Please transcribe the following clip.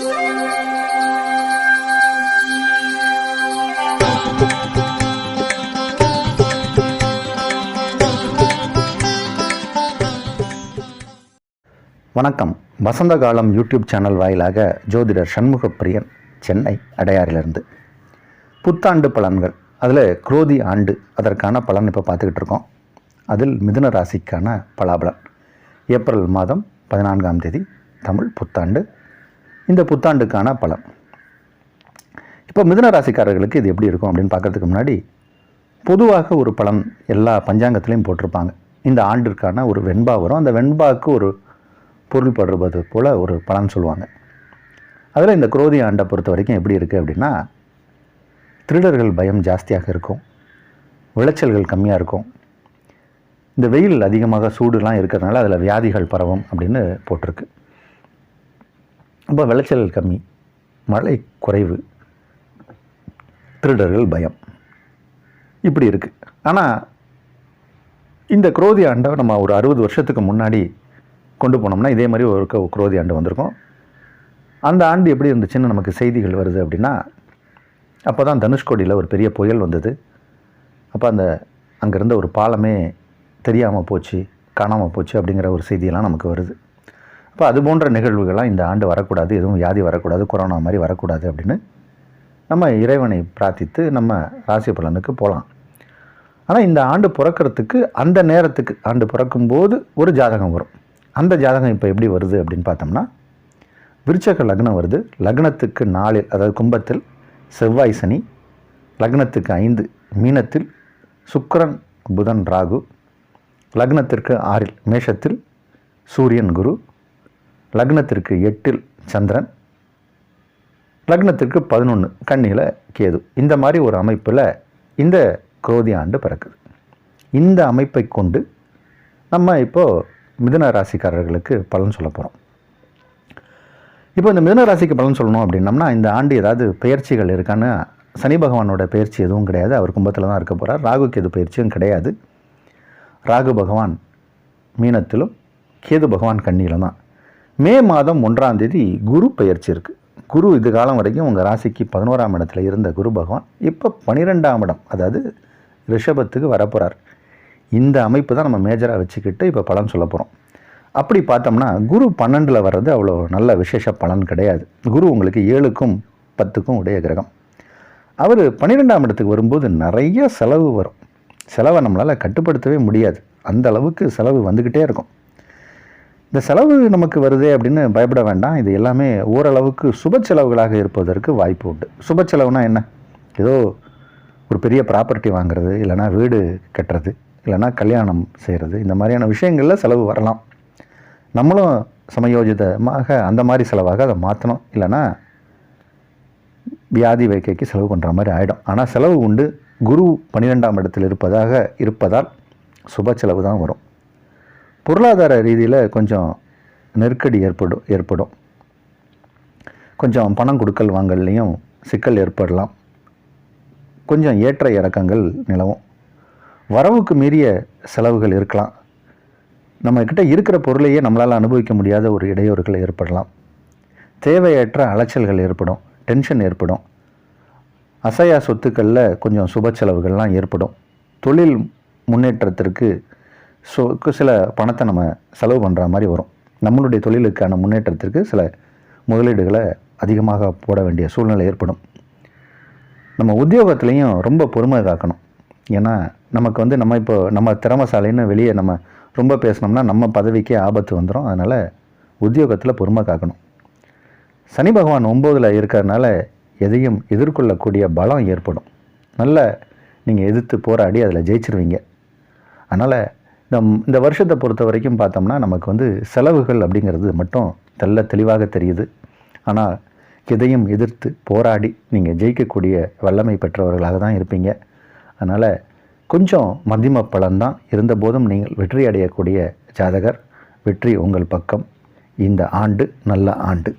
வணக்கம். வசந்த காலம் YouTube channel வாயிலாக ஜோதிடர் சண்முகப்பிரியன், சென்னை அடையாறிலிருந்து. புத்தாண்டு பலன்கள், அதில் குரோதி ஆண்டு, அதற்கான பலன் இப்போ பார்த்துக்கிட்டு இருக்கோம். அதில் மிதுன ராசிக்கான பலாபலன். ஏப்ரல் மாதம் 14ஆம் தேதி தமிழ் புத்தாண்டு. இந்த புத்தாண்டுக்கான பலன் இப்போ மிதுன ராசிக்காரர்களுக்கு இது எப்படி இருக்கும் அப்படின்னு பார்க்குறதுக்கு முன்னாடி, பொதுவாக ஒரு பலன் எல்லா பஞ்சாங்கத்திலையும் போட்டிருப்பாங்க. இந்த ஆண்டிற்கான ஒரு வெண்பா வரும். அந்த வெண்பாவுக்கு ஒரு பொருள் படுறது போல் ஒரு பலன் சொல்லுவாங்க. அதில் இந்த குரோதி ஆண்டை பொறுத்த வரைக்கும் எப்படி இருக்குது அப்படின்னா, திருடர்கள் பயம் ஜாஸ்தியாக இருக்கும், விளைச்சல்கள் கம்மியாக இருக்கும், இந்த வெயில் அதிகமாக சூடுலாம் இருக்கிறதுனால அதில் வியாதிகள் பரவும் அப்படின்னு போட்டிருக்கு. ரொம்ப விளைச்சல் கம்மி, மழை குறைவு, திருடர்கள் பயம், இப்படி இருக்குது. ஆனால் இந்த குரோதி ஆண்டை நம்ம ஒரு 60 வருஷத்துக்கு முன்னாடி கொண்டு போனோம்னா இதே மாதிரி ஒரு குரோதி ஆண்டு வந்திருக்கும். அந்த ஆண்டு எப்படி இருந்துச்சுன்னு நமக்கு செய்திகள் வருது அப்படின்னா, அப்போ தான் தனுஷ்கோடியில் ஒரு பெரிய புயல் வந்தது. அப்போ அங்கே இருந்த ஒரு பாலமே தெரியாமல் போச்சு, காணாமல் போச்சு அப்படிங்கிற ஒரு செய்தியெல்லாம் நமக்கு வருது. அப்போ அது போன்ற நிகழ்வுகள்லாம் இந்த ஆண்டு வரக்கூடாது, எதுவும் வியாதி வரக்கூடாது, கொரோனா மாதிரி வரக்கூடாது அப்படின்னு நம்ம இறைவனை பிரார்த்தித்து நம்ம ராசி பலனுக்கு போகலாம். ஆனால் இந்த ஆண்டு பிறக்கிறதுக்கு அந்த நேரத்துக்கு, ஆண்டு பிறக்கும்போது ஒரு ஜாதகம் வரும். அந்த ஜாதகம் இப்போ எப்படி வருது அப்படின்னு பார்த்தோம்னா, விருச்சக லக்னம் வருது. லக்னத்துக்கு 4, அதாவது கும்பத்தில் செவ்வாய் சனி, லக்னத்துக்கு 5 மீனத்தில் சுக்கிரன் புதன் ராகு, லக்னத்திற்கு 6 மேஷத்தில் சூரியன் குரு, லக்னத்திற்கு 8 சந்திரன், லக்னத்திற்கு 11 கன்னியில் கேது. இந்த மாதிரி ஒரு அமைப்பில் இந்த குரோதி ஆண்டு பிறக்குது. இந்த அமைப்பை கொண்டு நம்ம இப்போது மிதுன ராசிக்காரர்களுக்கு பலன் சொல்ல போகிறோம். இப்போ இந்த மிதுன ராசிக்கு பலன் சொல்லணும் அப்படின்னம்னா, இந்த ஆண்டு ஏதாவது பெயர்ச்சிகள் இருக்கான்னு, சனி பகவானோட பயிற்சி எதுவும் கிடையாது. அவர் கும்பத்தில் தான் இருக்க போகிறார். ராகுக்கு எது பயிற்சியும் கிடையாது. ராகு பகவான் மீனத்திலும் கேது பகவான் கன்னியிலும் தான். மே மாதம் 1ஆம் தேதி குரு பயிற்சி இருக்குது. குரு இது காலம் வரைக்கும் உங்கள் ராசிக்கு 11ஆம் இடத்துல இருந்த குரு பகவான் இப்போ 12ஆம் இடம், அதாவது ரிஷபத்துக்கு வரப்போகிறார். இந்த அமைப்பு தான் நம்ம மேஜராக வச்சுக்கிட்டு இப்போ பலன் சொல்ல போகிறோம். அப்படி பார்த்தோம்னா, குரு 12ல் வர்றது அவ்வளோ நல்ல விசேஷ பலன் கிடையாது. குரு உங்களுக்கு 7க்கும் 10க்கும் உடைய கிரகம். அவர் 12ஆம் இடத்துக்கு வரும்போது நிறைய செலவு வரும். செலவை நம்மளால் கட்டுப்படுத்தவே முடியாது. அந்த அளவுக்கு செலவு வந்துக்கிட்டே இருக்கும். இந்த செலவு நமக்கு வருதே அப்படின்னு பயப்பட வேண்டாம். இது எல்லாமே ஓரளவுக்கு சுப செலவுகளாக இருப்பதற்கு வாய்ப்பு உண்டு. சுப செலவுனா என்ன? ஏதோ ஒரு பெரிய ப்ராப்பர்ட்டி வாங்குறது, இல்லைனா வீடு கட்டுறது, இல்லைனா கல்யாணம் செய்கிறது, இந்த மாதிரியான விஷயங்களில் செலவு வரலாம். நம்மளும் சமயோஜிதமாக அந்த மாதிரி செலவாக அதை மாற்றணும். இல்லைனா வியாதி வைக்கைக்கு செலவு பண்ணுற மாதிரி ஆகிடும். ஆனால் செலவு உண்டு. குரு 12ஆம் இடத்தில் இருப்பதால் சுப செலவு தான் வரும். பொருளாதார ரீதியில் கொஞ்சம் நெருக்கடி ஏற்படும். கொஞ்சம் பணம் கொடுக்கல் வாங்கல்லையும் சிக்கல் ஏற்படலாம். கொஞ்சம் ஏற்ற இறக்கங்கள் நிலவும். வரவுக்கு மீறிய செலவுகள் இருக்கலாம். நம்மக்கிட்ட இருக்கிற பொருளையே நம்மளால் அனுபவிக்க முடியாத ஒரு இடையூறுகள் ஏற்படலாம். தேவையற்ற அலைச்சல்கள் ஏற்படும், டென்ஷன் ஏற்படும். அசையா சொத்துக்களில் கொஞ்சம் சுப செலவுகள்லாம் ஏற்படும். தொழில் முன்னேற்றத்திற்கு சில பணத்தை நம்ம செலவு பண்ணுற மாதிரி வரும். நம்மளுடைய தொழிலுக்கான முன்னேற்றத்திற்கு சில முதலீடுகளை அதிகமாக போட வேண்டிய சூழ்நிலை ஏற்படும். நம்ம உத்தியோகத்துலேயும் ரொம்ப பொறுமை காக்கணும். ஏன்னா நமக்கு நம்ம திறமைசாலின்னு வெளியே நம்ம ரொம்ப பேசினோம்னா நம்ம பதவிக்கே ஆபத்து வந்துடும். அதனால் உத்தியோகத்தில் பொறுமை காக்கணும். சனி பகவான் 9ல் இருக்கிறதுனால எதையும் எதிர்கொள்ளக்கூடிய பலம் ஏற்படும். நல்ல நீங்கள் எதிர்த்து போராடி அதில் ஜெயிச்சிருவீங்க. அதனால் இந்த வருஷத்தை பொறுத்த வரைக்கும் பார்த்தோம்னா நமக்கு செலவுகள் அப்படிங்கிறது மட்டும் தெளிவாக தெரியுது. ஆனால் எதையும் எதிர்த்து போராடி நீங்கள் ஜெயிக்கக்கூடிய வல்லமை பெற்றவர்களாக தான் இருப்பீங்க. அதனால் கொஞ்சம் மத்தியம பலன்தான் இருந்தபோதும் நீங்கள் வெற்றி அடையக்கூடிய ஜாதகர். வெற்றி உங்கள் பக்கம். இந்த ஆண்டு நல்ல ஆண்டு.